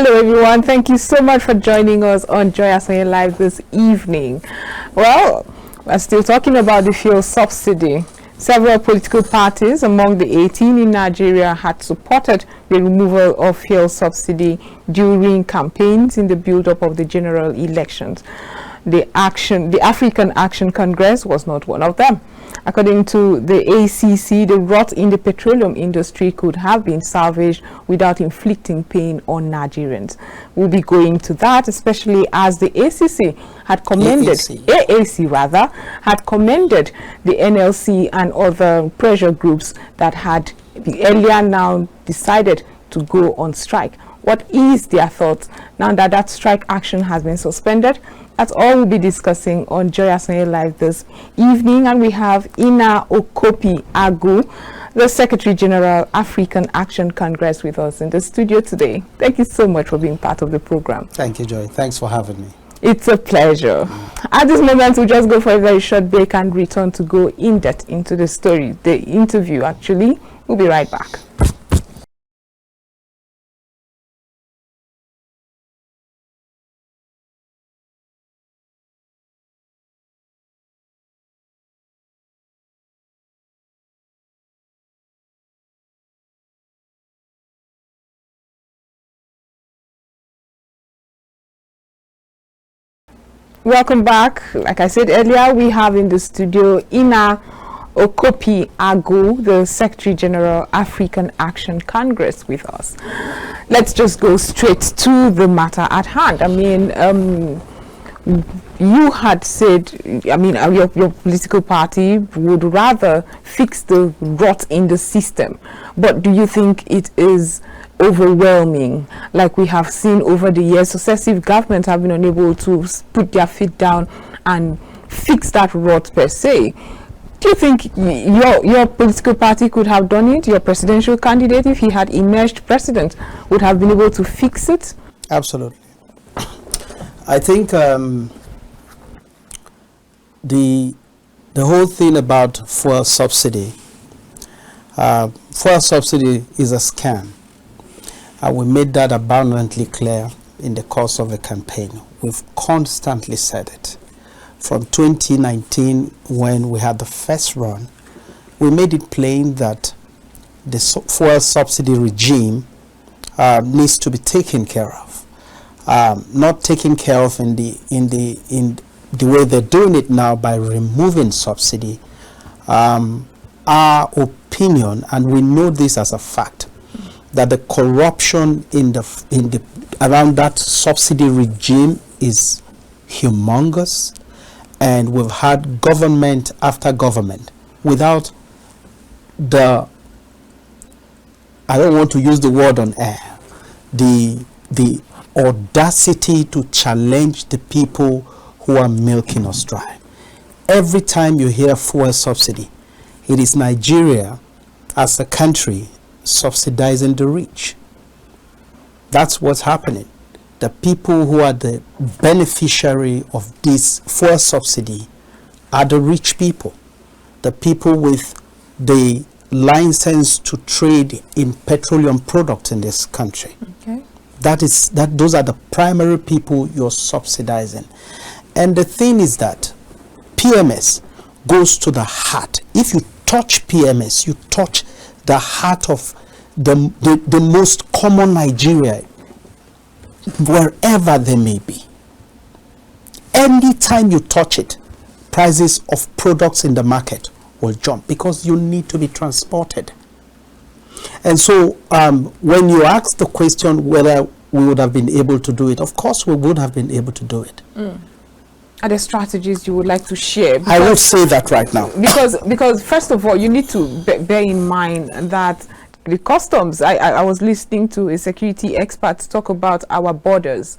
Hello everyone, thank you so much for joining us on Joy ASONYE Live this evening. Well, we're still talking about the fuel subsidy. Several political parties among the 18 in Nigeria had supported the removal of fuel subsidy during campaigns in the build-up of the general elections. The African Action Congress was not one of them. According to the ACC, the rot in the petroleum industry could have been salvaged without inflicting pain on Nigerians. We'll be going to that, especially as the AAC had commended the NLC and other pressure groups that had earlier now decided to go on strike. What is their thoughts now that that strike action has been suspended? That's all we'll be discussing on Joy ASONYE Live this evening. And we have Ina Okopi-Agu, the Secretary General, African Action Congress, with us in the studio today. Thank you so much for being part of the program. Thank you, Joy. Thanks for having me. It's a pleasure. At this moment, we'll just go for a very short break and return to go in depth into the story, the interview actually. We'll be right back. Welcome back. Like I said earlier, we have in the studio Ina Okopi-Agu, the Secretary General, African Action Congress, with us. Let's just go straight to the matter at hand. I mean, you had said, your political party would rather fix the rot in the system, but do you think it is overwhelming? Like we have seen over the years, successive governments have been unable to put their feet down and fix that rot per se. Do you think your political party could have done it? Your presidential candidate, if he had emerged president, would have been able to fix it? Absolutely. I think the whole thing about fuel subsidy is a scam. We made that abundantly clear in the course of the campaign. We've constantly said it. From 2019, when we had the first run, we made it plain that the fuel subsidy regime needs to be taken care of. Not taken care of in the way they're doing it now by removing subsidy. Our opinion, and we know this as a fact, that the corruption around that subsidy regime is humongous, and we've had government after government without I don't want to use the word on air, the audacity to challenge the people who are milking us dry. Every time you hear fuel subsidy, it is Nigeria as a country subsidizing the rich. That's what's happening. The people who are the beneficiary of this fuel subsidy are the rich people, the people with the license to trade in petroleum products in this country. Okay. Those are the primary people you're subsidizing. And the thing is that PMS goes to the heart. If you touch PMS, you touch the heart of the most common Nigeria, wherever they may be. Anytime you touch it, prices of products in the market will jump because you need to be transported. And so when you ask the question whether we would have been able to do it, of course we would have been able to do it. Are there strategies you would like to share? I will say that right now. Because first of all, you need to bear in mind that the customs, I was listening to a security expert talk about our borders.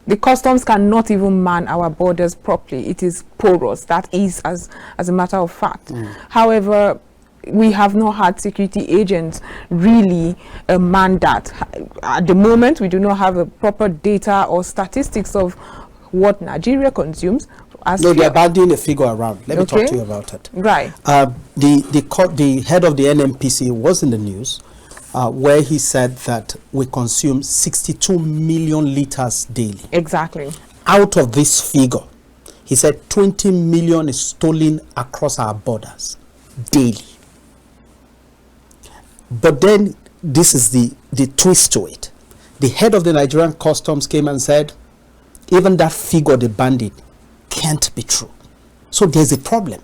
The customs cannot even man our borders properly. It is porous. That is as a matter of fact. However, we have not had security agents really man that. At the moment, we do not have a proper data or statistics of what Nigeria consumes. No, they're bandying a figure around. Let me talk to you about it. Right. The head of the NNPC was in the news where he said that we consume 62 million liters daily. Exactly. Out of this figure, he said 20 million is stolen across our borders daily. But then this is the twist to it. The head of the Nigerian customs came and said, even that figure they banded can't be true. So there's a problem.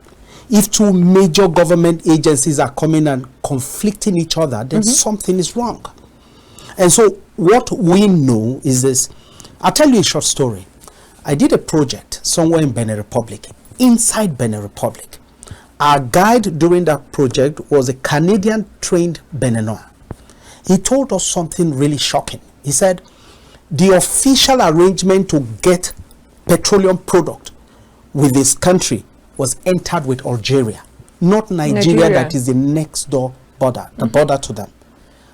If two major government agencies are coming and conflicting each other, then something is wrong. And so what we know is this. I'll tell you a short story. I did a project somewhere in Benin Republic, inside Benin Republic. Our guide during that project was a Canadian-trained Beninois. He told us something really shocking. He said, the official arrangement to get petroleum product with this country was entered with Algeria, not Nigeria. That is the next door border, the border to them.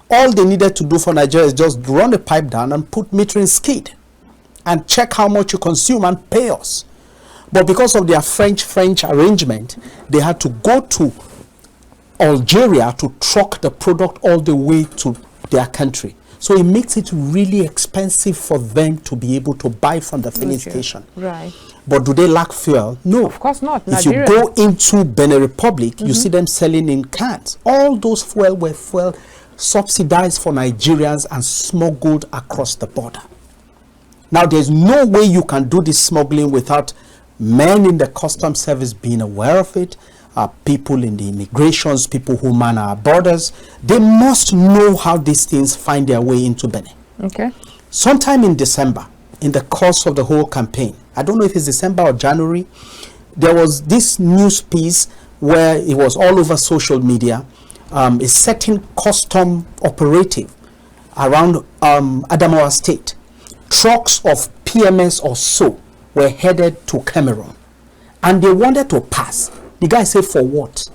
All they needed to do for Nigeria is just run a pipe down and put metering skid and check how much you consume and pay us. But because of their French arrangement, they had to go to Algeria to truck the product all the way to their country. So it makes it really expensive for them to be able to buy from the filling station. Right. But do they lack fuel? No. Of course not. If you go into Benin Republic, you see them selling in cans. All those fuel were fuel subsidized for Nigerians and smuggled across the border. Now, there's no way you can do this smuggling without men in the customs service being aware of it, people in the immigrations, people who man our borders. They must know how these things find their way into Benin. Okay. Sometime in December, in the course of the whole campaign, I don't know if it's December or January, there was this news piece where it was all over social media. A certain custom operative around Adamawa State, trucks of PMS or so were headed to Cameroon, and they wanted to pass. The guy said, for what?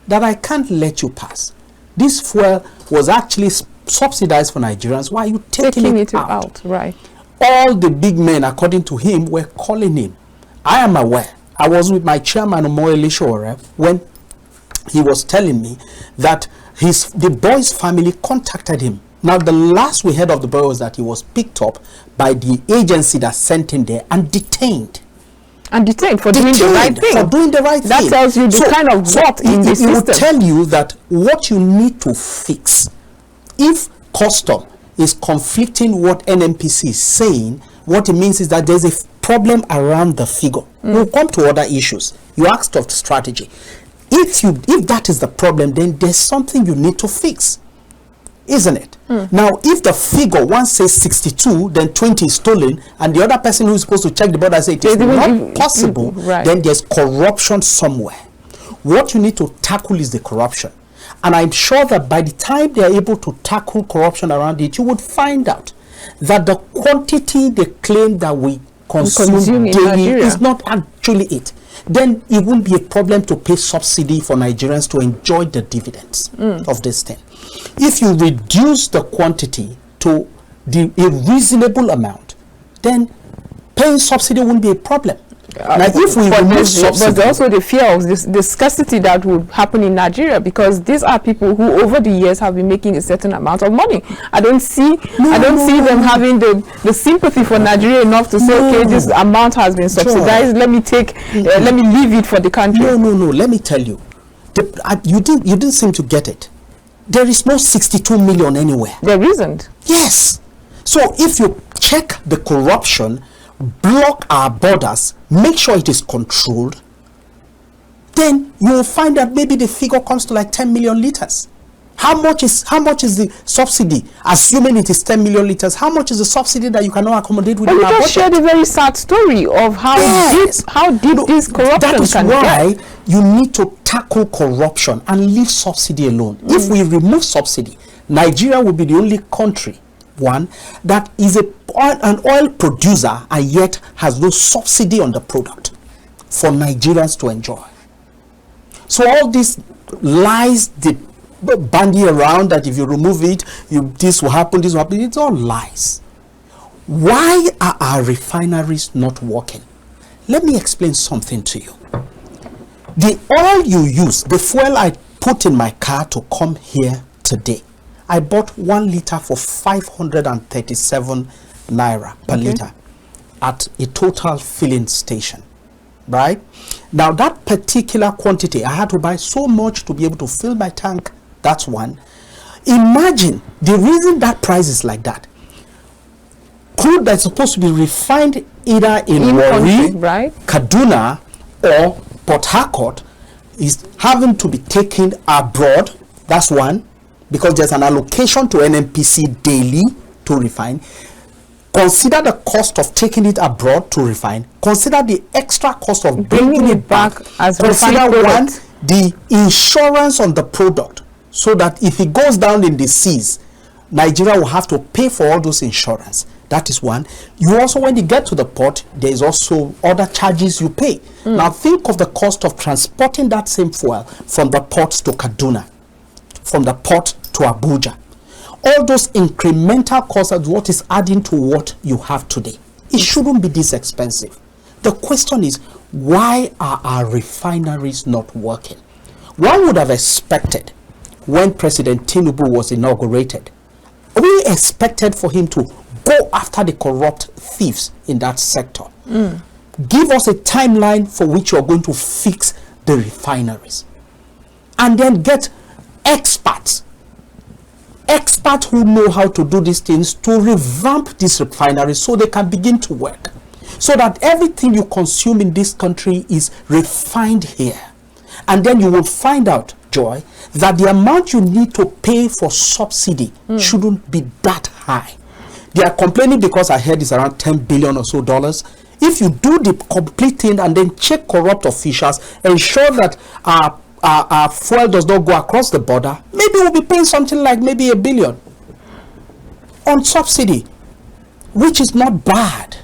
That I can't let you pass. This fuel was actually subsidized for Nigerians. Why are you taking it out? Right. All the big men, according to him, were calling him. I am aware. I was with my chairman, Omoyele Shore, when he was telling me that the boy's family contacted him. Now, the last we heard of the boy was that he was picked up by the agency that sent him there and detained. And detained for doing the right thing. For doing the right thing. That tells you the kind of what in the system. It will tell you that what you need to fix, if custom is conflicting what NNPC is saying, what it means is that there's a problem around the figure. We'll come to other issues. You asked of strategy. If that is the problem, then there's something you need to fix, isn't it? Now, if the figure, one says 62, then 20 is stolen, and the other person who is supposed to check the border says it is not possible, then there's corruption somewhere. What you need to tackle is the corruption. And I'm sure that by the time they are able to tackle corruption around it, you would find out that the quantity they claim that we consume daily is not actually it. Then it won't be a problem to pay subsidy for Nigerians to enjoy the dividends of this thing. If you reduce the quantity to a reasonable amount, then paying subsidy won't be a problem. Now, if we remove subsidy, but also the fear of the scarcity that would happen in Nigeria, because these are people who over the years have been making a certain amount of money. I don't see them having the sympathy for Nigeria enough to say, okay, this amount has been subsidized. Let me let me leave it for the country. No. Let me tell you, you didn't seem to get it. There is no 62 million anywhere. There isn't. Yes. So if you check the corruption, block our borders, make sure it is controlled, then you will find that maybe the figure comes to like 10 million liters. How much is the subsidy? Assuming it is 10 million liters, how much is the subsidy that you cannot accommodate within our budget? You just shared a very sad story of how deep this corruption that is can why get. You need to tackle corruption and leave subsidy alone. If we remove subsidy, Nigeria will be the only country, one, that is an oil producer and yet has no subsidy on the product for Nigerians to enjoy. So all these lies, the bandy around that if you remove it, this will happen, it's all lies. Why are our refineries not working? Let me explain something to you. The oil you use, the fuel I put in my car to come here today, I bought 1 liter for 537 naira per liter at a total filling station, right? Now that particular quantity, I had to buy so much to be able to fill my tank. That's one. Imagine the reason that price is like that. Crude that's supposed to be refined either in Warri, right, Kaduna, or Port Harcourt is having to be taken abroad. That's one, because there's an allocation to NNPC daily to refine. Consider the cost of taking it abroad to refine. Consider the extra cost of bringing it back as consider one, the insurance on the product, so that if it goes down in the seas, Nigeria will have to pay for all those insurance. That is one. You also, when you get to the port, there is also other charges you pay. Now think of the cost of transporting that same fuel from the port to Kaduna, from the port to Abuja. All those incremental costs are what is adding to what you have today. It shouldn't be this expensive. The question is, why are our refineries not working? One would have expected when President Tinubu was inaugurated, we expected for him to go after the corrupt thieves in that sector. Give us a timeline for which you're going to fix the refineries. And then get experts who know how to do these things to revamp these refineries so they can begin to work. So that everything you consume in this country is refined here. And then you will find out, Joy, that the amount you need to pay for subsidy shouldn't be that high. They are complaining because I heard it's around $10 billion or so dollars. If you do the complete thing and then check corrupt officials, ensure that our fuel does not go across the border, maybe we'll be paying something like maybe $1 billion on subsidy, which is not bad.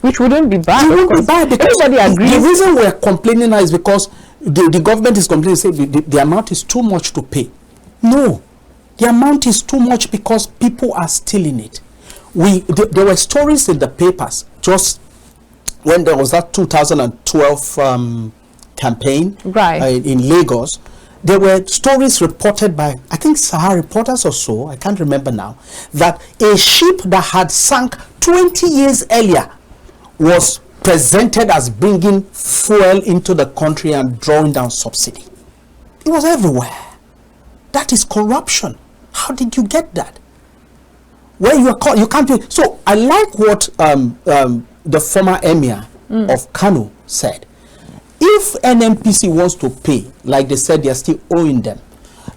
Which wouldn't be bad. It wouldn't be bad because everybody agrees. The reason we're complaining now is because the government is complaining, saying the amount is too much to pay. No, the amount is too much because people are stealing it. There were stories in the papers just when there was that 2012 campaign in Lagos. There were stories reported by, I think, Sahara Reporters or so, I can't remember now, that a ship that had sunk 20 years earlier was presented as bringing fuel into the country and drawing down subsidy. It was everywhere. That is corruption. How did you get that? Where you are called, you can't do it. So I like what the former emir of Kano said. If NNPC wants to pay, like they said they are still owing them,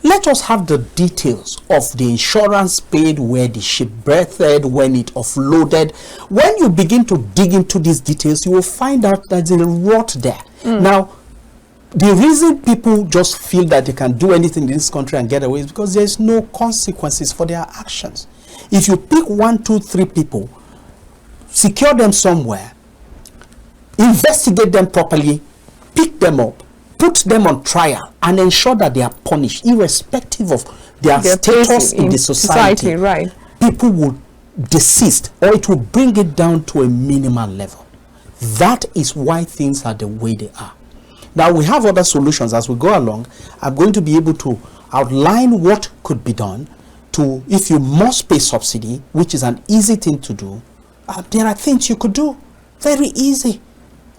let us have the details of the insurance paid, where the ship berthed, when it offloaded. When you begin to dig into these details, you will find out that there's a rot there. Now, the reason people just feel that they can do anything in this country and get away is because there's no consequences for their actions. If you pick 1, 2, 3 people, secure them somewhere, investigate them properly, pick them up, put them on trial, and ensure that they are punished, irrespective of their status in the society, right? People will desist, or it will bring it down to a minimal level. That is why things are the way they are. Now, we have other solutions as we go along. I'm going to be able to outline what could be done to, if you must pay subsidy, which is an easy thing to do. There are things you could do, very easy,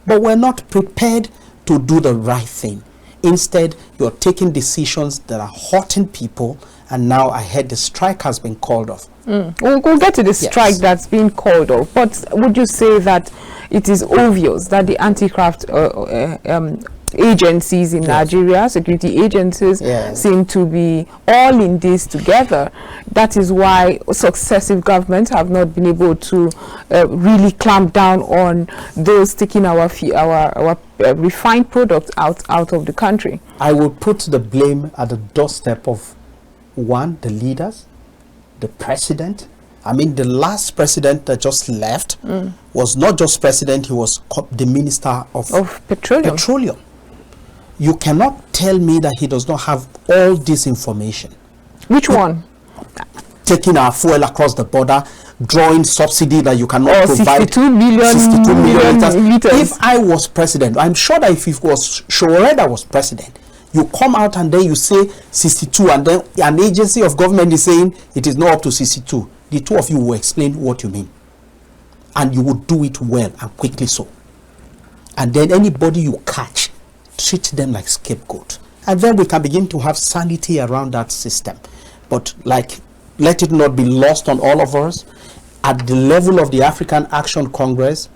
but we're not prepared to do the right thing. Instead, you're taking decisions that are hurting people, and now I heard the strike has been called off. We'll get to the strike that's been called off, but would you say that it is obvious that the anti-graft agencies in Nigeria, security agencies, seem to be all in this together? That is why successive governments have not been able to really clamp down on those taking our refined products out of the country. I will put the blame at the doorstep of one, the leaders, the president. I mean, the last president that just left was not just president, he was the minister of petroleum. You cannot tell me that he does not have all this information. Which one? Taking our fuel across the border, drawing subsidy that you cannot provide. 62 million liters. If I was president, I'm sure that if it was Shoreda was president, You come out and then you say 62, and then an agency of government is saying it is not up to 62. The two of you will explain what you mean. And you will do it well and quickly so. And then anybody you catch, treat them like scapegoat. And then we can begin to have sanity around that system. But like, let it not be lost on all of us. At the level of the African Action Congress,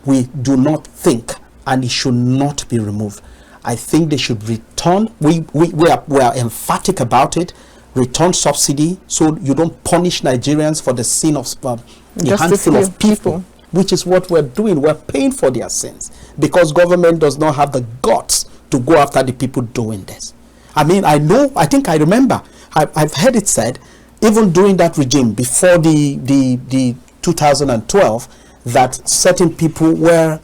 we do not think, and it should not be removed. I think they should return. We are emphatic about it. Return subsidy, so you don't punish Nigerians for the sin of a handful of people, which is what we're doing. We're paying for their sins because government does not have the guts to go after the people doing this. I mean, I remember, I've heard it said, even during that regime, before the 2012, that certain people were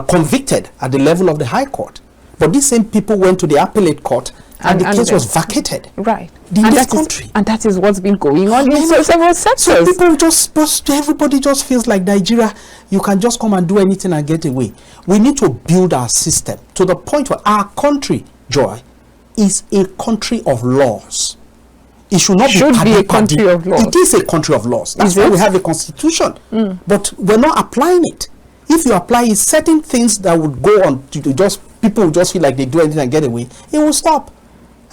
convicted at the level of the High Court. But these same people went to the appellate court and the case was vacated. Right. In this country. And that is what's been going on in several sectors. So people everybody just feels like Nigeria, you can just come and do anything and get away. We need to build our system to the point where our country, Joy, is a country of laws. It should not be a country of laws. It is a country of laws. That's why we have a constitution. But we're not applying it. If you apply it, certain things that would go on to just people would just feel like they do anything and get away, it will stop.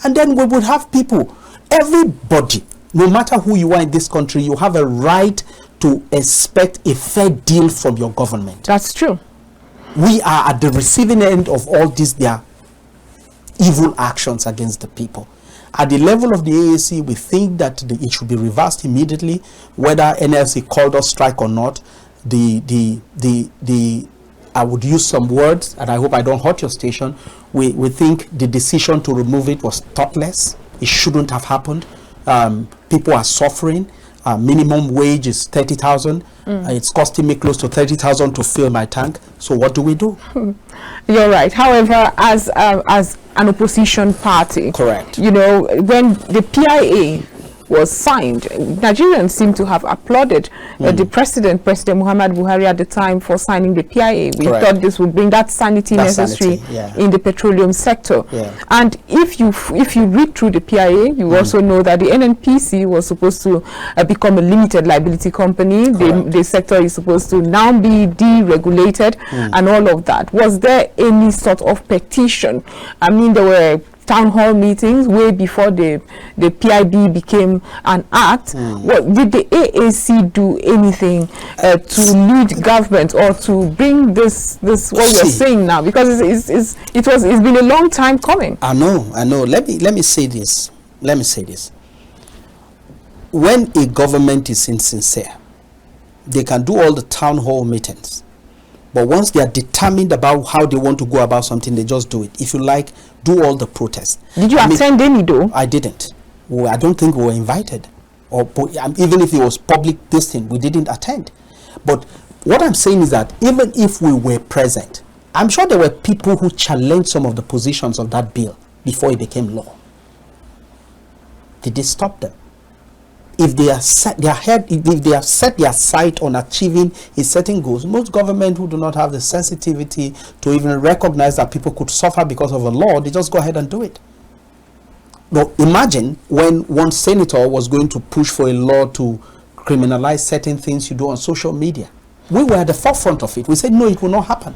And then we would have people, everybody, no matter who you are in this country, you have a right to expect a fair deal from your government. That's true. We are at the receiving end of all these their evil actions against the people. At the level of the AAC, we think that it should be reversed immediately, whether NLC called us strike or not. I would use some words, and I hope I don't hurt your station. We think the decision to remove it was thoughtless. It shouldn't have happened. People are suffering. Minimum wage is 30,000. It's costing me close to 30,000 to fill my tank. So what do we do? You're right. However, as an opposition party, correct. You know, when the PIA was signed, Nigerians seem to have applauded the President Muhammad Buhari at the time for signing the PIA. We thought this would bring that sanity necessary in the petroleum sector. And if you read through the PIA, you also know that the NNPC was supposed to become a limited liability company. The sector is supposed to now be deregulated and all of that. Was there any sort of petition? I mean, there were town hall meetings way before the PIB became an act. What did the AAC do anything to lead government or to bring this what you're saying now? Because it's been a long time coming. I know. Let me say this. When a government is insincere, they can do all the town hall meetings. But once they are determined about how they want to go about something, they just do it. If you like, do all the protests. Did you attend any though? I didn't. I don't think we were invited. Or even if it was public this thing, we didn't attend. But what I'm saying is that even if we were present, I'm sure there were people who challenged some of the positions of that bill before it became law. Did they stop them? If they are if they have set their sight on achieving a certain goals, most government who do not have the sensitivity to even recognize that people could suffer because of a law, they just go ahead and do it. Now, imagine when one senator was going to push for a law to criminalize certain things you do on social media. We were at the forefront of it. We said, no, it will not happen.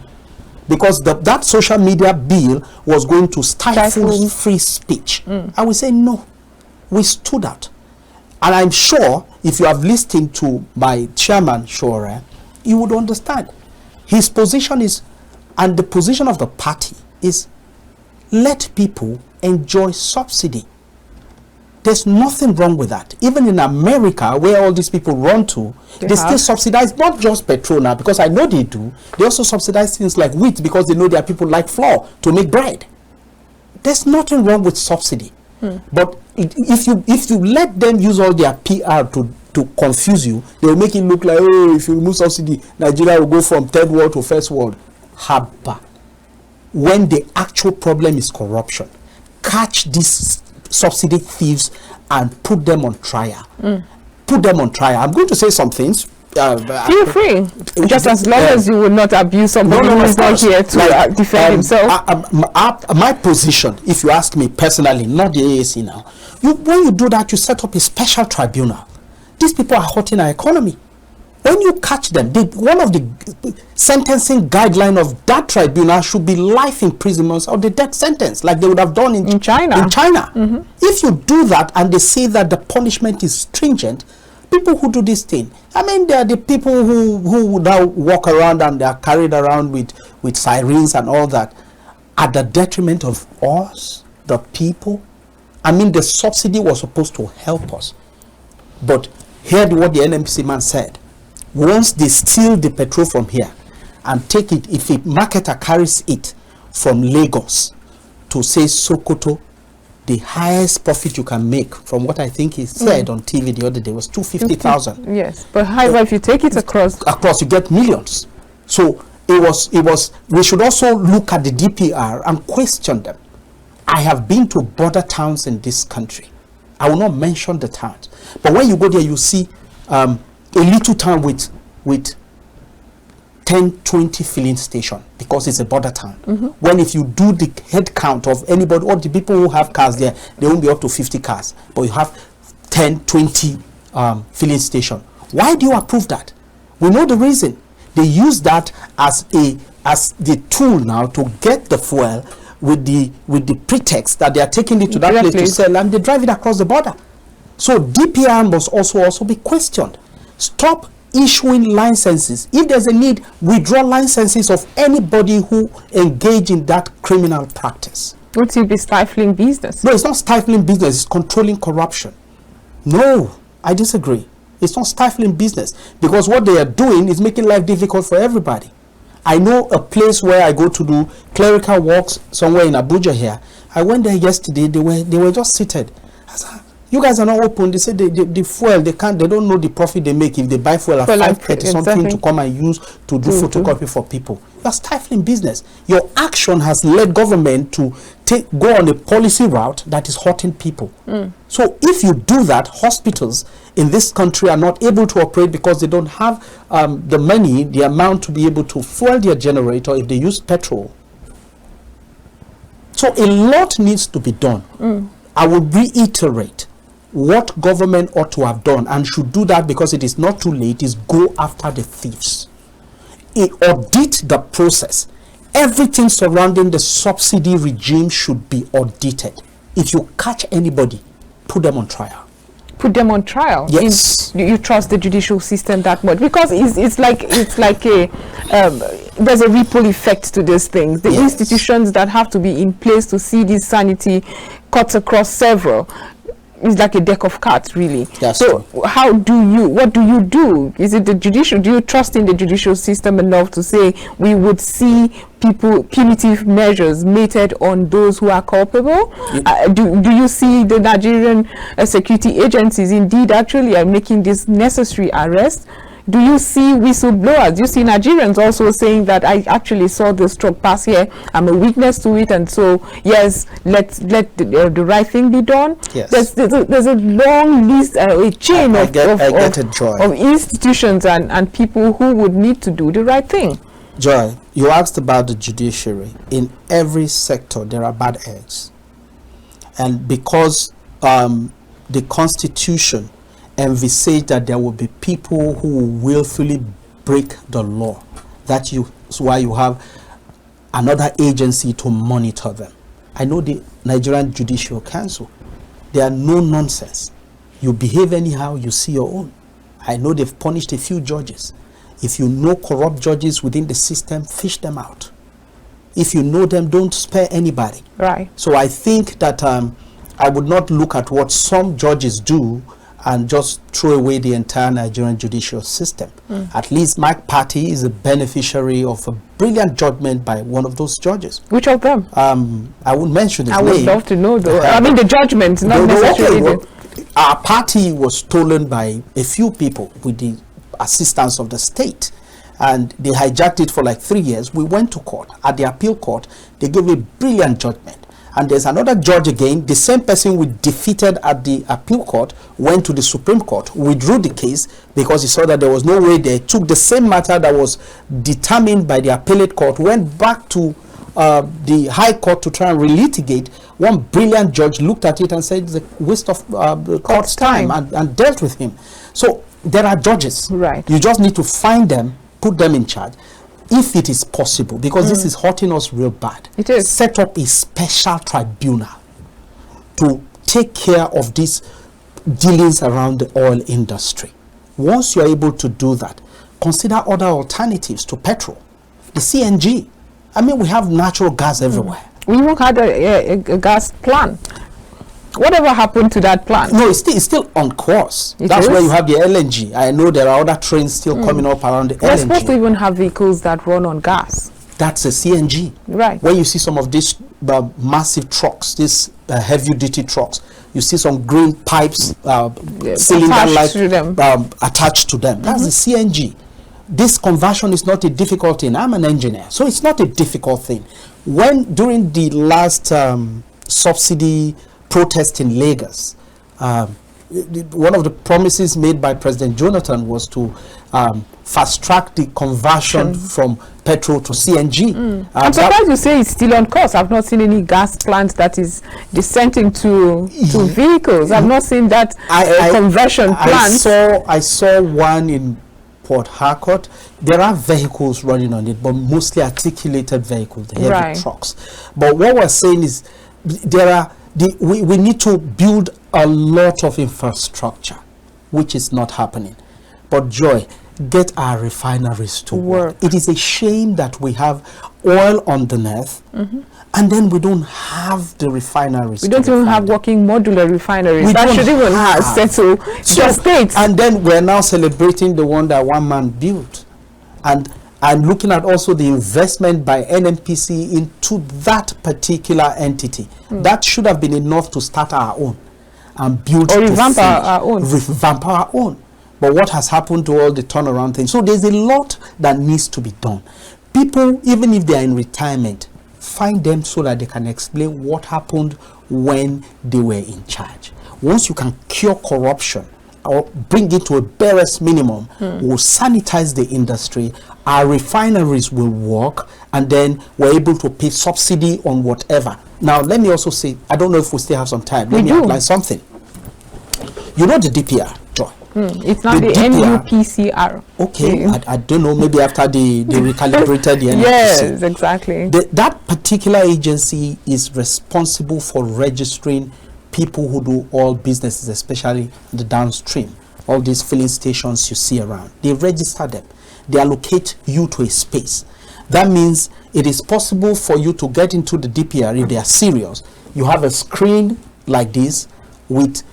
Because that social media bill was going to stifle free speech. And we said, no. We stood out. And I'm sure if you have listened to my chairman, Shore, you would understand. His position is, and the position of the party is, let people enjoy subsidy. There's nothing wrong with that. Even in America, where all these people run to, they still subsidize not just petrol now, because I know they do. They also subsidize things like wheat because they know there are people like flour to make bread. There's nothing wrong with subsidy. But if you let them use all their PR to confuse you, they will make it look like, oh, if you remove subsidy, Nigeria will go from third world to first world. Haba. When the actual problem is corruption, catch these subsidy thieves and put them on trial. Put them on trial. I'm going to say some things. Feel free, just as long as you will not abuse somebody who is not here to defend himself. My position, if you ask me personally, not the AAC now, when you do that, you set up a special tribunal. These people are hurting our economy. When you catch them, one of the sentencing guidelines of that tribunal should be life imprisonment or the death sentence, like they would have done in China. Mm-hmm. If you do that and they say that the punishment is stringent, people who do this thing, I mean, they are the people who now walk around and they are carried around with sirens and all that, at the detriment of us, the people. I mean, the subsidy was supposed to help us. But hear what the NMC man said. Once they steal the petrol from here and take it, if a marketer carries it from Lagos to, say, Sokoto, the highest profit you can make, from what I think he said on TV the other day, was 250,000. Yes, but however, if you take it across, you get millions. So it was. We should also look at the DPR and question them. I have been to border towns in this country. I will not mention the towns, but when you go there, you see a little town with 10-20 filling station, because it's a border town. When if you do the head count of anybody, or the people who have cars there, they won't be up to 50 cars, but you have 10-20 filling station. Why do you approve that? We know the reason. They use that as the tool now to get the fuel, with the pretext that they are taking it to that place to sell, and they drive it across the border. So DPR must also be questioned. Stop issuing licenses. If there's a need, withdraw licenses of anybody who engage in that criminal practice. Would it be stifling business? No, it's not stifling business, it's controlling corruption. No, I disagree. It's not stifling business, because what they are doing is making life difficult for everybody. I know a place where I go to do clerical works somewhere in Abuja here. I went there yesterday, they were just seated. I said, you guys are not open. They said the fuel, they don't know the profit they make if they buy fuel at 530 something to come and use to do photocopy for people. You are stifling business. Your action has led government to go on a policy route that is hurting people. So if you do that, hospitals in this country are not able to operate because they don't have the money, the amount to be able to fuel their generator if they use petrol. So a lot needs to be done. I will reiterate what government ought to have done, and should do that because it is not too late, is go after the thieves. Audit the process. Everything surrounding the subsidy regime should be audited. If you catch anybody, put them on trial. Put them on trial? Yes. You trust the judicial system that much? Because it's like a there's a ripple effect to these things. The institutions that have to be in place to see this sanity cuts across several. It's like a deck of cards, really. That's so true. What do you do? Is it the judicial? Do you trust in the judicial system enough to say we would see punitive measures meted on those who are culpable? Do you see the Nigerian security agencies indeed actually are making this necessary arrest? Do you see whistleblowers? Do you see Nigerians also saying that I actually saw this truck pass here, I'm a witness to it, and so yes, let the right thing be done? Yes. There's a long list, a chain of institutions and people who would need to do the right thing. Joy, you asked about the judiciary. In every sector there are bad eggs, and because the Constitution envisage that there will be people who will willfully break the law, that's why you have another agency to monitor them. I know the Nigerian Judicial Council, they are no nonsense. You behave anyhow, you see your own. I know they've punished a few judges. If you know corrupt judges within the system, fish them out. If you know them, don't spare anybody. Right. So I think that I would not look at what some judges do and just throw away the entire Nigerian judicial system. At least my party is a beneficiary of a brilliant judgment by one of those judges. Which of them? I won't mention his name. I would love to know though. I mean the judgment, not necessarily. Our party was stolen by a few people with the assistance of the state, and they hijacked it for like 3 years. We went to court. At the appeal court, they gave a brilliant judgment. And there's another judge again, the same person we defeated at the appeal court, went to the Supreme Court, withdrew the case because he saw that there was no way there, took the same matter that was determined by the appellate court, went back to the High Court to try and relitigate. One brilliant judge looked at it and said it's a waste of the court's time and dealt with him. So there are judges. Right. You just need to find them, put them in charge. If it is possible, because this is hurting us real bad, it is. Set up a special tribunal to take care of these dealings around the oil industry. Once you're able to do that, consider other alternatives to petrol, the CNG. I mean, we have natural gas everywhere. We even had a gas plant. Whatever happened to that plant? No, it's still on course. That's where you have the LNG. I know there are other trains still coming up around the LNG. We're supposed to even have vehicles that run on gas. That's a CNG. Right. When you see some of these massive trucks, these heavy-duty trucks, you see some green pipes, cylinder-like attached to them. That's the CNG. This conversion is not a difficult thing. I'm an engineer, so it's not a difficult thing. When during the last subsidy protest in Lagos, one of the promises made by President Jonathan was to fast-track the conversion from petrol to CNG. I'm surprised you say it's still on course. I've not seen any gas plant that is dissenting to vehicles. I've not seen that conversion plant. I saw one in Port Harcourt. There are vehicles running on it, but mostly articulated vehicles, the heavy trucks. But what we're saying is we need to build a lot of infrastructure, which is not happening. But Joy, get our refineries to work. It is a shame that we have oil underneath, and then we don't have the refineries. We don't even have working modular refineries. That should even settle the states. And then we're now celebrating the one that one man built. And I'm looking at also the investment by NNPC into that particular entity. That should have been enough to start our own and build or revamp our own. But what has happened to all the turnaround things? So there's a lot that needs to be done. People, even if they are in retirement, find them so that they can explain what happened when they were in charge. Once you can cure corruption or bring it to a barest minimum, we'll sanitize the industry, our refineries will work, and then we're able to pay subsidy on whatever. Now, let me also say, I don't know if we still have some time. Let me outline something. You know the DPR, Joy? It's not the NUPCR. Okay, I don't know, maybe after they recalibrated the NUPC. Yes, exactly. That particular agency is responsible for registering people who do all businesses, especially the downstream, all these filling stations you see around. They register them. They allocate you to a space. That means it is possible for you to get into the DPR if they are serious. You have a screen like this with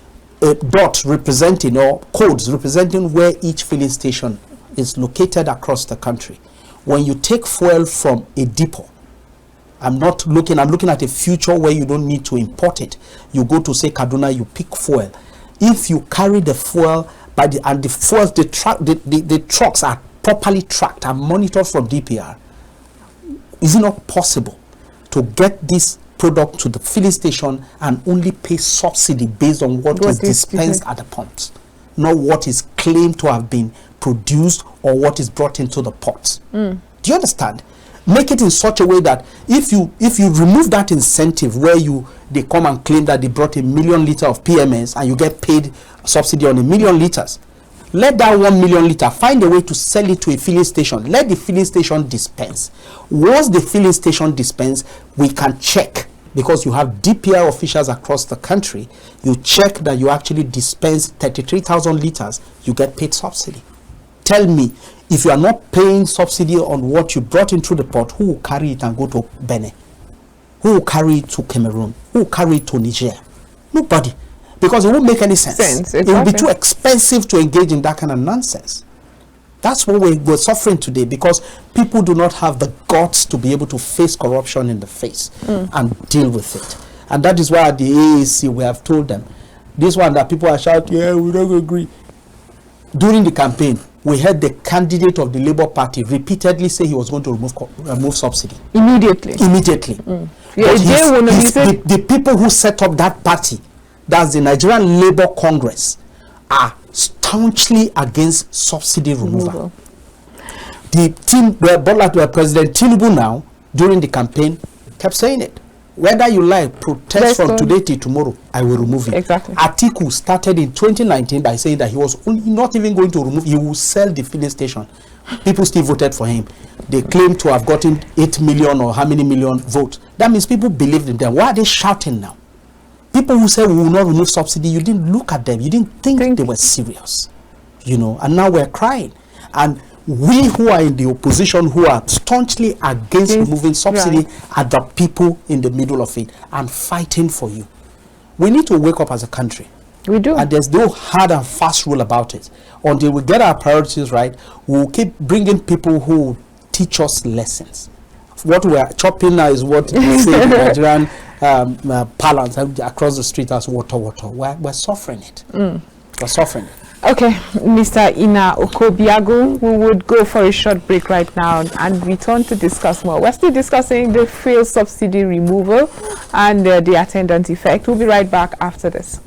a dot representing or codes representing where each filling station is located across the country. When you take fuel from a depot, I'm looking at a future where you don't need to import it. You go to, say, Kaduna, you pick fuel. If you carry the fuel the trucks are properly tracked and monitored from DPR, is it not possible to get this product to the filling station and only pay subsidy based on what is dispensed at the pumps, not what is claimed to have been produced or what is brought into the ports? Do you understand? Make it in such a way that if you remove that incentive where they come and claim that they brought 1 million liters of PMS and you get paid subsidy on 1 million liters, let that 1 million liter find a way to sell it to a filling station. Let the filling station dispense. Once the filling station dispense, we can check, because you have DPR officials across the country. You check that you actually dispense 33,000 liters, you get paid subsidy. Tell me, if you are not paying subsidy on what you brought in through the port, who will carry it and go to Benin? Who will carry it to Cameroon? Who will carry it to Niger? Nobody. Because it won't make any sense. It will be too expensive to engage in that kind of nonsense. That's what we're suffering today, because people do not have the guts to be able to face corruption in the face and deal with it. And that is why at the AAC we have told them, this one that people are shouting, yeah, we don't agree. During the campaign, we heard the candidate of the Labour Party repeatedly say he was going to remove subsidy. Immediately. Yeah, the people who set up that party, that's the Nigerian Labour Congress, are staunchly against subsidy removal. The team where President Tinubu now, during the campaign, kept saying it. Whether you like, protest from today till tomorrow, I will remove it. Exactly. Atiku started in 2019 by saying that he was not even going to remove, he will sell the filling station. People still voted for him. They claim to have gotten 8 million or how many million votes. That means people believed in them. Why are they shouting now? People who say we will not remove subsidy, you didn't look at them. You didn't think they were serious. You know, and now we're crying. And we who are in the opposition, who are staunchly against removing subsidy, are the people in the middle of it and fighting for you. We need to wake up as a country. We do. And there's no hard and fast rule about it. Until we get our priorities right, we'll keep bringing people who teach us lessons. What we're chopping now is what they say in Nigerian parlance across the street as water. We're suffering it. We're suffering it. Okay, Mr. Ina Okopi-Agu, we would go for a short break right now and return to discuss more. We're still discussing the fuel subsidy removal and the attendant effect. We'll be right back after this.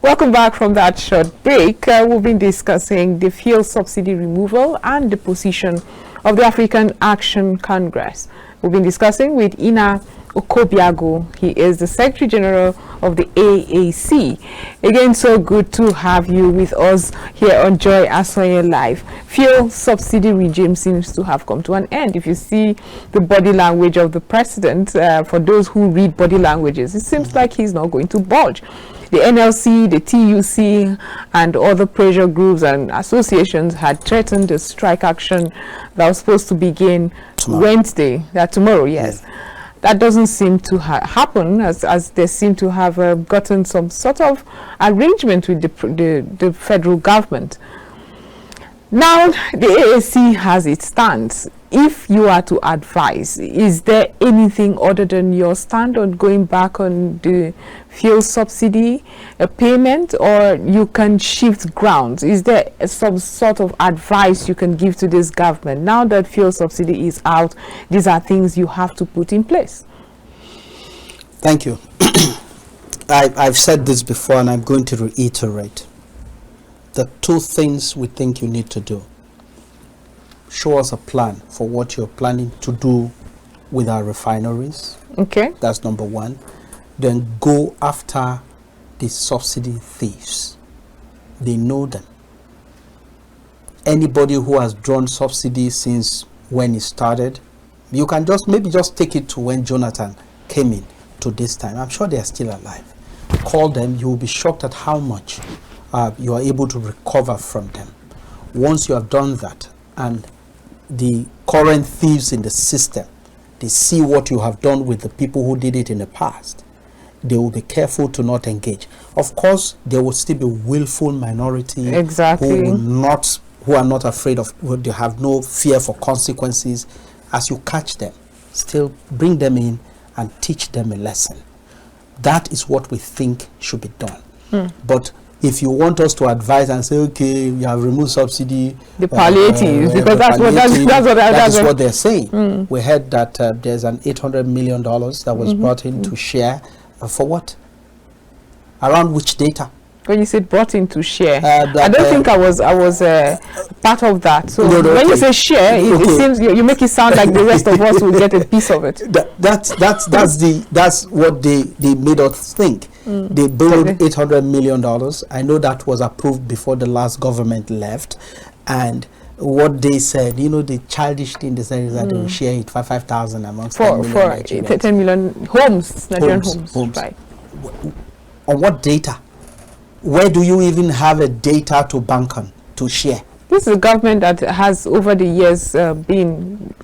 Welcome back from that short break. We've been discussing the fuel subsidy removal and the position of the African Action Congress. We've been discussing with Ina Okopi-Agu. He is the Secretary General of the AAC. Again, so good to have you with us here on Joy ASONYE Live. Fuel subsidy regime seems to have come to an end. If you see the body language of the president, for those who read body languages, it seems like he's not going to budge. The NLC, the TUC, and other pressure groups and associations had threatened a strike action that was supposed to begin tomorrow, yes. Yeah. That doesn't seem to happen, as they seem to have gotten some sort of arrangement with the federal government. Now, the AAC has its stance. If you are to advise, is there anything other than your stand on going back on the fuel subsidy payment, or you can shift grounds? Is there some sort of advice you can give to this government? Now that fuel subsidy is out, these are things you have to put in place. Thank you. I've said this before and I'm going to reiterate. The two things we think you need to do: show us a plan for what you're planning to do with our refineries. Okay. That's number one. Then go after the subsidy thieves. They know them. Anybody who has drawn subsidy since when it started, you can maybe just take it to when Jonathan came in to this time. I'm sure they are still alive. Call them. You will be shocked at how much you are able to recover from them. Once you have done that, and the current thieves in the system, they see what you have done with the people who did it in the past, they will be careful to not engage. Of course, there will still be willful minority who are not afraid of, they have no fear for consequences. As you catch them, still bring them in and teach them a lesson. That is what we think should be done. But if you want us to advise and say, okay, you have removed subsidy, the palliatives, because that's what they're saying. We heard that there's an $800 million that was brought in to share. For what? Around which data? When you said brought in to share, I don't think I was part of that. So when you say share, it seems you make it sound like the rest of us will get a piece of it. That's what they made us think. They borrowed $800 million. I know that was approved before the last government left, and what they said, the childish thing they said is that they will share it for 5,000 amongst 10 million homes, Nigerian homes. Right. On what data? Where do you even have a data to bank on, to share? This is a government that has over the years been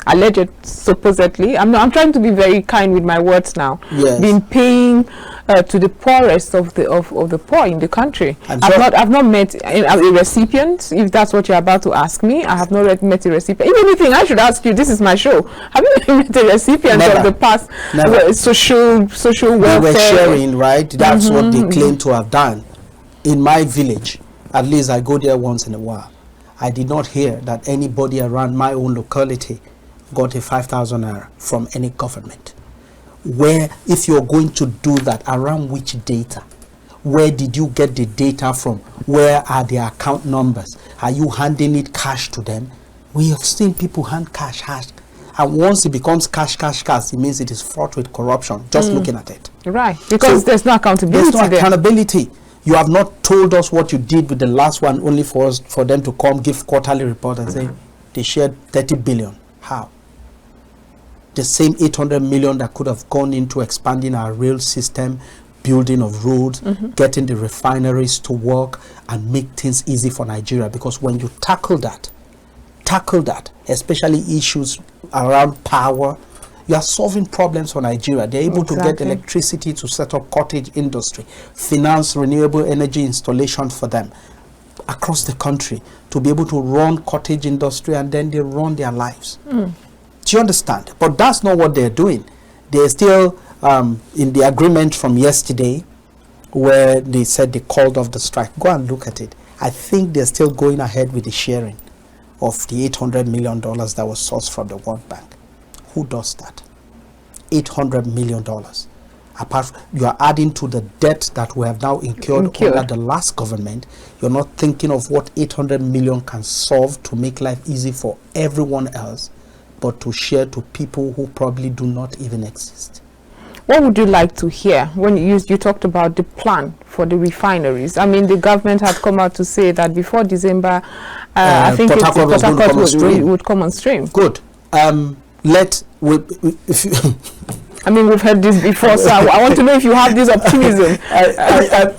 alleged, supposedly, I'm trying to be very kind with my words now, been paying to the poorest of the poor in the country. I've not met a recipient. If that's what you're about to ask me, I have not met a recipient. If anything, I should ask you. This is my show. Have you met a recipient of the past social welfare? They were sharing, right? That's what they claim to have done. In my village, at least I go there once in a while. I did not hear that anybody around my own locality got a 5,000 naira from any government. Where, if you're going to do that, around which data? Where did you get the data from? Where are their account numbers? Are you handing it cash to them? We have seen people hand cash. And once it becomes cash, it means it is fraught with corruption, just looking at it. Right, because there's no accountability. There's no accountability. You have not told us what you did with the last one, only for them to come give quarterly report and say they shared 30 billion. How? The same 800 million that could have gone into expanding our rail system, building of roads, getting the refineries to work and make things easy for Nigeria. Because when you tackle that, especially issues around power, you are solving problems for Nigeria. They're able to get electricity to set up cottage industry, finance renewable energy installation for them across the country to be able to run cottage industry, and then they run their lives. Do you understand? But that's not what they're doing. They're still in the agreement from yesterday where they said they called off the strike. Go and look at it. I think they're still going ahead with the sharing of the $800 million that was sourced from the World Bank. Who does that? $800 million. Apart from, you are adding to the debt that we have now incurred under the last government. You're not thinking of what 800 million can solve to make life easy for everyone else, but to share to people who probably do not even exist. What would you like to hear when you talked about the plan for the refineries? I mean, the government had come out to say that before December, I think Port Harcourt would come on stream. Good. I mean, we've heard this before, so I want to know if you have this optimism.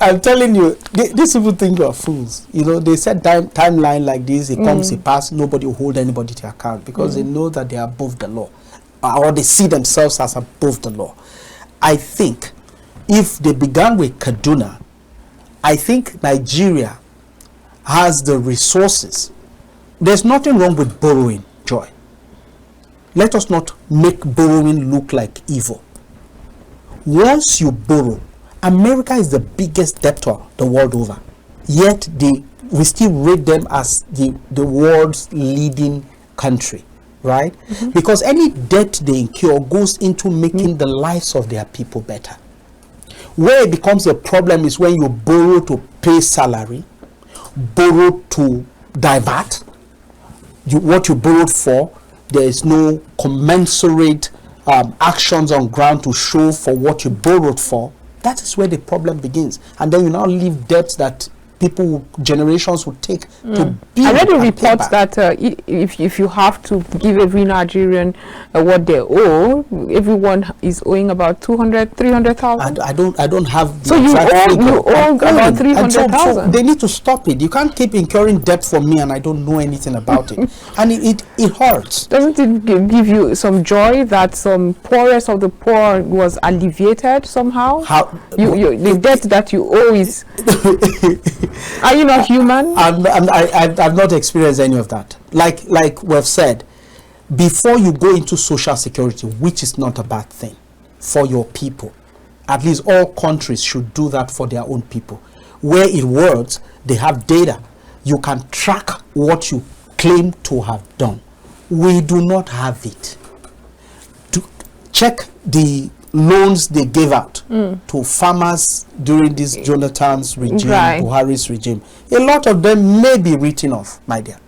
I'm telling you, these people think you are fools. You know, they set timeline like this, it comes, it passes, nobody will hold anybody to account because they know that they are above the law, or they see themselves as above the law. I think if they began with Kaduna, I think Nigeria has the resources. There's nothing wrong with borrowing, Joy. Let us not make borrowing look like evil. Once you borrow, America is the biggest debtor the world over. Yet we still rate them as the world's leading country, right? Because any debt they incur goes into making the lives of their people better. Where it becomes a problem is when you borrow to pay salary, borrow to divert what you borrowed for. There is no commensurate actions on ground to show for what you borrowed for. That is where the problem begins. And then you now leave debts that generations would take to build. I read a report that if you have to give every Nigerian what they owe, everyone is owing about 200,000, 300,000. I don't have. So you owe about 300,000. So they need to stop it. You can't keep incurring debt for me and I don't know anything about it, and it hurts. Doesn't it give you some joy that some poorest of the poor was alleviated somehow? How the debt that you owe is. Are you not human? I've not experienced any of that. Like we've said, before you go into social security, which is not a bad thing for your people, at least all countries should do that for their own people. Where it works, they have data. You can track what you claim to have done. We do not have it. To check the loans they gave out to farmers during this Jonathan's regime, Buhari's regime, a lot of them may be written off, my dear.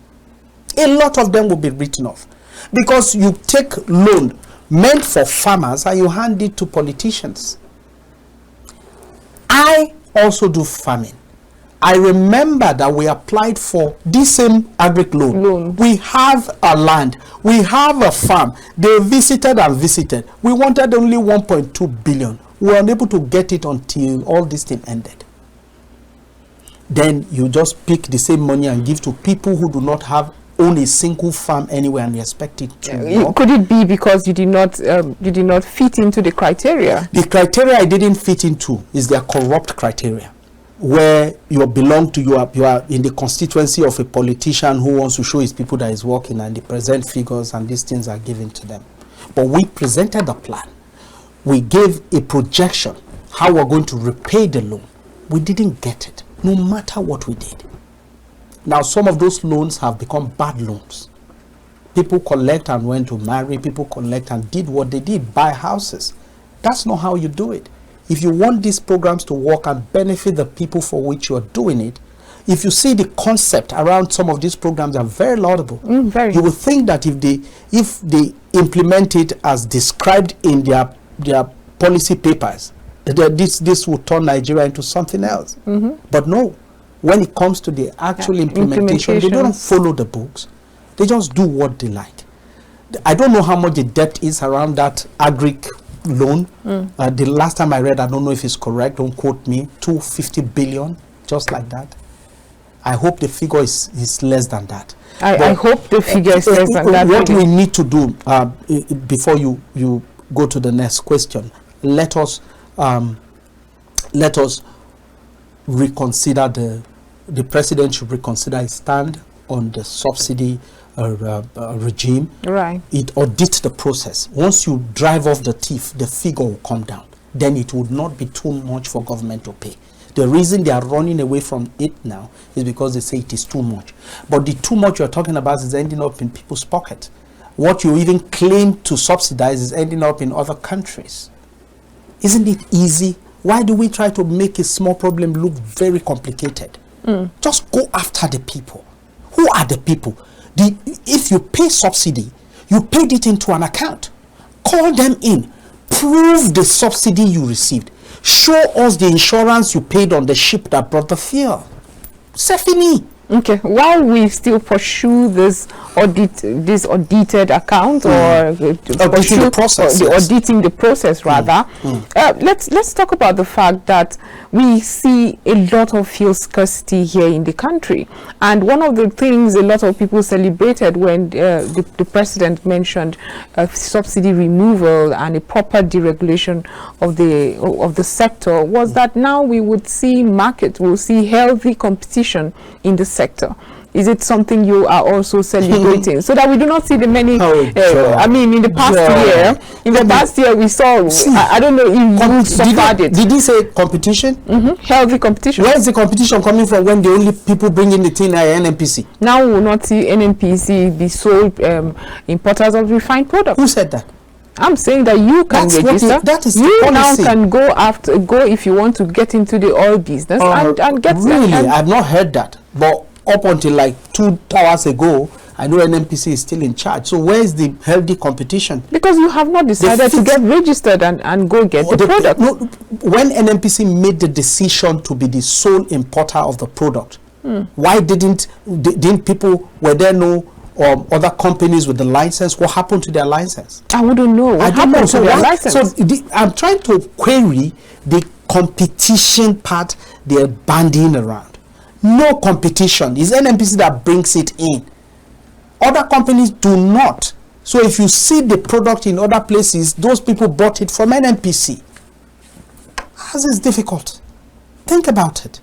A lot of them will be written off because you take loan meant for farmers and you hand it to politicians. I also do farming. I remember that we applied for this same agric loan. We have a land, we have a farm. They visited and visited. We wanted only 1.2 billion. We were unable to get it until all this thing ended. Then you just pick the same money and give to people who do not have own a single farm anywhere and you expect it to work. Could it be because you did not fit into the criteria? The criteria I didn't fit into is their corrupt criteria, where you belong to, you are in the constituency of a politician who wants to show his people that he's working, and they present figures and these things are given to them. But we presented a plan. We gave a projection how we're going to repay the loan. We didn't get it, no matter what we did. Now, some of those loans have become bad loans. People collect and went to marry. People collect and did what they did, buy houses. That's not how you do it. If you want these programs to work and benefit the people for which you're doing it, if you see the concept around some of these programs are very laudable. You would think that if they implement it as described in their policy papers, this would turn Nigeria into something else. But no, when it comes to the actual implementation, they don't follow the books. They just do what they like. I don't know how much the debt is around that agric loan. The last time I read, I don't know if it's correct, don't quote me, 250 billion, just like that. I hope the figure is less than that. I hope the figure is less than that. What we need to do before you go to the next question, let us reconsider the president should reconsider his stand on the subsidy regime. Right. It audits the process. Once you drive off the thief, the figure will come down. Then it would not be too much for government to pay. The reason they are running away from it now is because they say it is too much. But the too much you're talking about is ending up in people's pockets. What you even claim to subsidize is ending up in other countries. Isn't it easy? Why do we try to make a small problem look very complicated? Just go after the people. Who are the people? If you pay subsidy, you paid it into an account. Call them in. Prove the subsidy you received. Show us the insurance you paid on the ship that brought the fuel. C'est fini. Okay, while we still pursue this audited account or auditing the process, auditing the process rather, let's talk about the fact that we see a lot of fuel scarcity here in the country, and one of the things a lot of people celebrated when the president mentioned subsidy removal and a proper deregulation of the sector was that now we would see we'll see healthy competition in the sector. Is it something you are also celebrating so that we do not see the many I mean in the past year we saw I don't know if you suffered it. Did you say competition? Healthy competition. Where is the competition coming from when the only people bringing the thing are NNPC? Now we will not see NNPC be sole importers of refined products. Who said that? I'm saying that you can register. That is you now can go if you want to get into the oil business and get. Really, I've not heard that. But up until like 2 hours ago, I know NNPC is still in charge. So where is the healthy competition? Because you have not decided to get registered and go get the product. No, when NNPC made the decision to be the sole importer of the product, why didn't people, were there no other companies with the license? What happened to their license? I wouldn't know. What happened to their license? So I'm trying to query the competition part they're bandying around. No competition. It's NNPC that brings it in. Other companies do not. So if you see the product in other places, those people bought it from NNPC. How's this difficult? Think about it.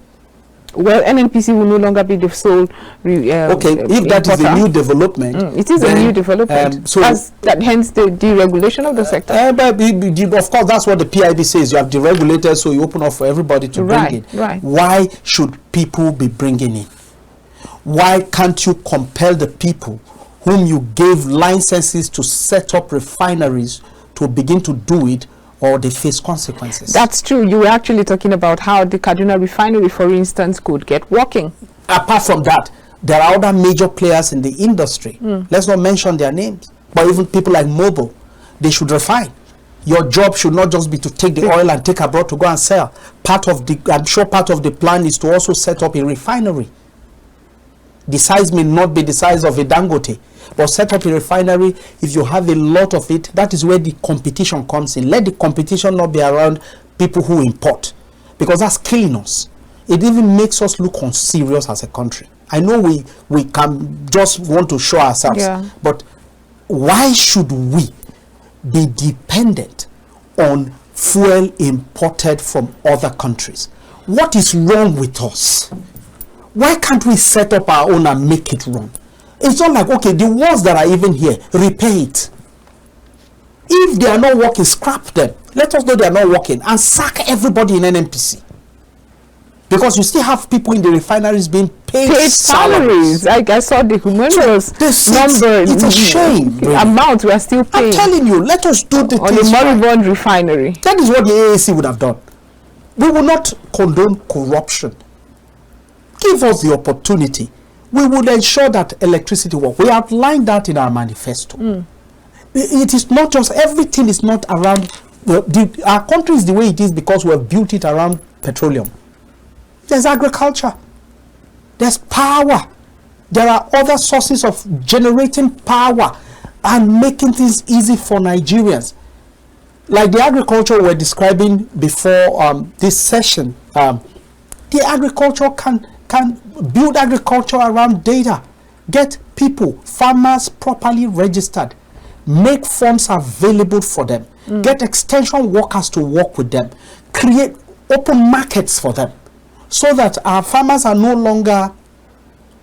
Well, NNPC will no longer be the sole if that is a new development. It is a new development. Hence the deregulation of the sector. But of course, that's what the PIB says. You have deregulated, so you open up for everybody to bring it. Right. Why should people be bringing in? Why can't you compel the people whom you gave licenses to set up refineries to begin to do it, or they face consequences? That's true. You were actually talking about how the Kaduna refinery, for instance, could get working. Apart from that, there are other major players in the industry. Let's not mention their names. But even people like Mobil, they should refine. Your job should not just be to take the oil and take abroad to go and sell. I'm sure part of the plan is to also set up a refinery. The size may not be the size of a Dangote, but set up a refinery. If you have a lot of it, that is where the competition comes in. Let the competition not be around people who import, because that's killing us. It even makes us look unserious as a country. I know we can just want to show ourselves, but why should we be dependent on fuel imported from other countries? What is wrong with us? Why can't we set up our own and make it run? It's not like, okay, the ones that are even here, repair it. If they are not working, scrap them. Let us know they are not working and sack everybody in NNPC. Because you still have people in the refineries being paid salaries. I saw the humongous number. It's a shame. Really. Amount we are still paying. I'm telling you, let us do the on things the moribund refinery. That is what the AAC would have done. We will not condone corruption. Give us the opportunity. We will ensure that electricity works. We outlined that in our manifesto. It is not just, everything is not around, our country is the way it is because we have built it around petroleum. There's agriculture. There's power. There are other sources of generating power and making things easy for Nigerians. Like the agriculture we're describing before this session, the agriculture can build agriculture around data, get people, farmers properly registered, make funds available for them, get extension workers to work with them, create open markets for them, so that our farmers are no longer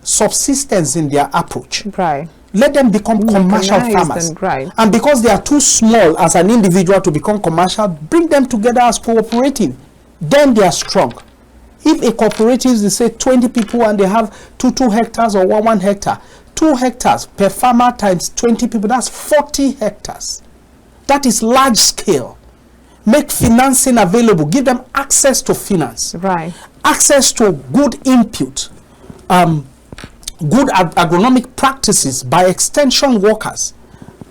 subsistence in their approach. Right. Let them become commercial farmers. And because they are too small as an individual to become commercial, bring them together as cooperative. Then they are strong. If a cooperative is, say, 20 people and they have 2 hectares or 1 hectare, 2 hectares per farmer times 20 people, that's 40 hectares. That is large scale. Make financing available. Give them access to finance. Right. Access to good input. Good agronomic practices by extension workers.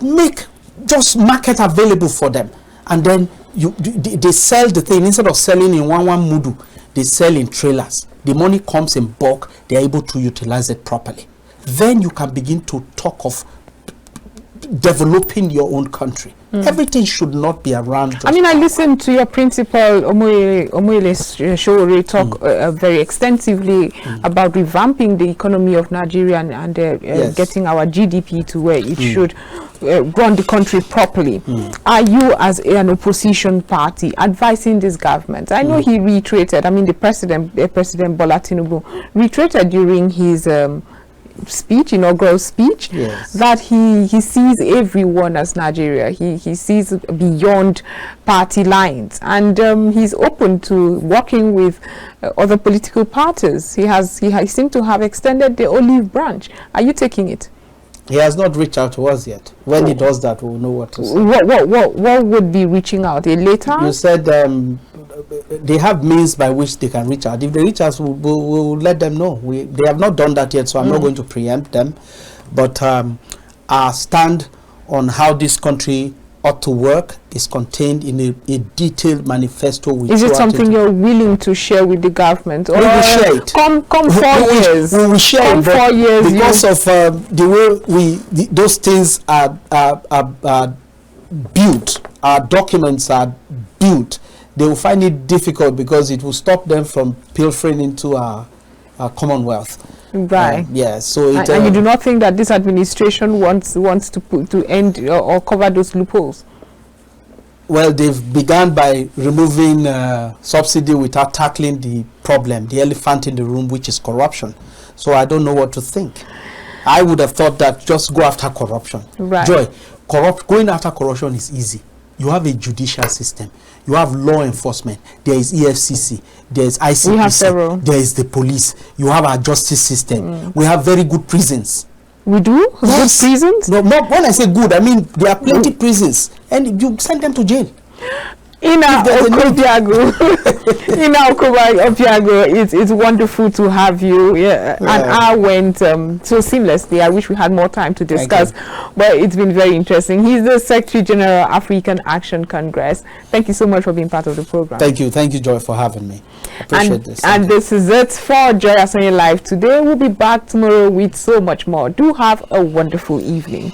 Make just market available for them. And then they sell the thing. Instead of selling in one mudu, they sell in trailers. The money comes in bulk. They are able to utilize it properly. Then you can begin to talk of developing your own country. Everything should not be around. I mean, I listened to your principal Omoyele Sowore talk very extensively about revamping the economy of Nigeria and getting our GDP to where it should run the country properly. Are you, as an opposition party, advising this government? I know he reiterated, I mean, the President Bola Tinubu reiterated during his inaugural speech, that he sees everyone as Nigeria. He sees beyond party lines, and he's open to working with other political parties. He seemed to have extended the olive branch. Are you taking it? He has not reached out to us yet. When he does that, we'll know what to say. What would be reaching out? Later? You said they have means by which they can reach out. If they reach us, we'll let them know. They have not done that yet, so I'm not going to preempt them. But our stand on how this country ought to work is contained in a detailed manifesto. Is it something you're willing to share with the government? Or we will share it. Come 4 years. We will share it. 4 years. Because of the way those things are built, our documents are built, they will find it difficult because it will stop them from pilfering into our commonwealth. Right. So and you do not think that this administration wants to end or cover those loopholes? Well, they've begun by removing subsidy without tackling the problem, the elephant in the room, which is corruption. So I don't know what to think. I would have thought that just go after corruption. Right. Joy, going after corruption is easy. You have a judicial system. You have law enforcement. There is EFCC. There is ICPC. We have several. There is the police. You have our justice system. We have very good prisons. We do? Yes. Good prisons? No, when I say good, I mean there are plenty prisons. And you send them to jail. In Okopi-Agu, it's wonderful to have you. An hour went so seamlessly. I wish we had more time to discuss, but it's been very interesting. He's the Secretary General, African Action Congress. Thank you so much for being part of the program. Thank you, Joy, for having me. Appreciate this. And this is it for Joy ASONYE Live today. We'll be back tomorrow with so much more. Do have a wonderful evening.